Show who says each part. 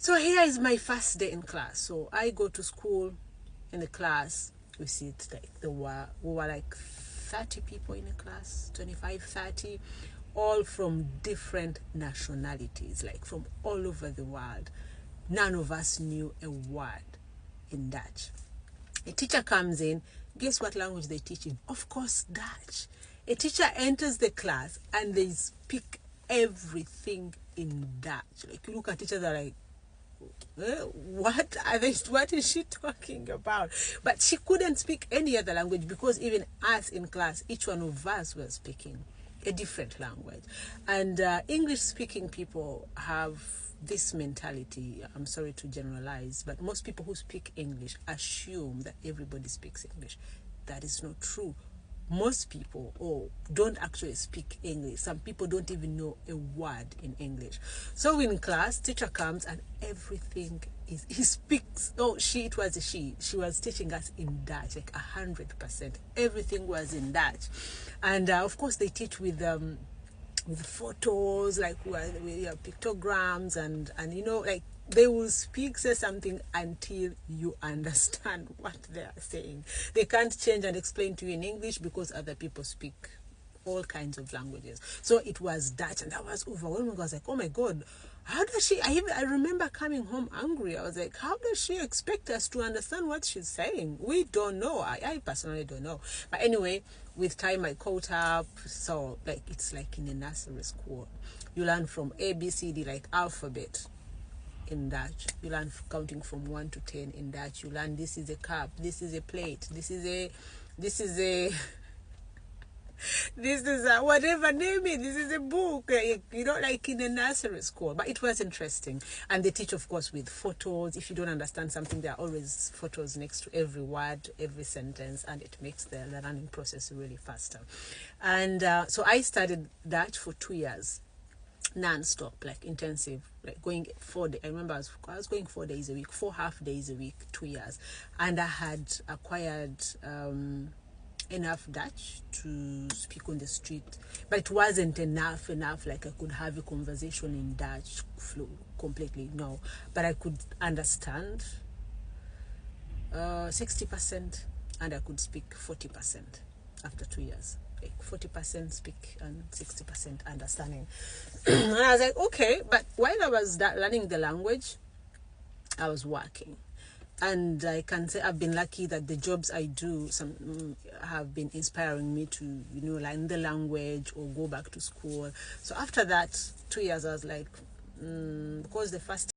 Speaker 1: So here is my first day in class. So I go to school. In the class, we sit like we were like 30 people in a class, 25, 30, all from different nationalities, like from all over the world. None of us knew a word in Dutch. A teacher comes in. Guess what language they teach in? Of course, Dutch. A teacher enters the class and they speak everything in Dutch. Like, you look at each other like, what are they? What is she talking about? But she couldn't speak any other language, because even us in class, each one of us was speaking a different language. And English speaking people have this mentality. I'm sorry to generalize, but most people who speak English assume that everybody speaks English. That is not true. Most people don't actually speak English. Some people don't even know a word in English. So in class, teacher comes and everything is, he speaks. It was a she. She was teaching us in Dutch, like 100%. Everything was in Dutch. And of course they teach with photos, like we have pictograms, and like they will say something until you understand what they are saying. They can't change and explain to you in English, because other people speak all kinds of languages. So it was Dutch, and that was overwhelming. I was like, oh my God, how does she? I remember coming home angry. I was like, how does she expect us to understand what she's saying? We don't know. I personally don't know. But anyway, with time I caught up. So like, it's like in a nursery school. You learn from A, B, C, D, like alphabet in Dutch. You learn counting from 1 to 10 in Dutch. You learn this is a cup, this is a plate, this is a this is a whatever, name it, this is a book, like in a nursery school. But it was interesting. And they teach, of course, with photos. If you don't understand something, there are always photos next to every word, every sentence, and it makes the learning process really faster. And so I studied Dutch for 2 years, non-stop, like intensive, like going 4 days. I remember I was going 4 days a week, 4 half days a week, 2 years. And I had acquired enough Dutch to speak on the street, but it wasn't enough like I could have a conversation in Dutch completely, no, but I could understand 60%, and I could speak 40% after 2 years, like 40% speak and 60% understanding. And I was like, okay. But while I was learning the language, I was working. And I can say I've been lucky that the jobs I do have been inspiring me to, learn the language or go back to school. So after that 2 years, I was like, because the first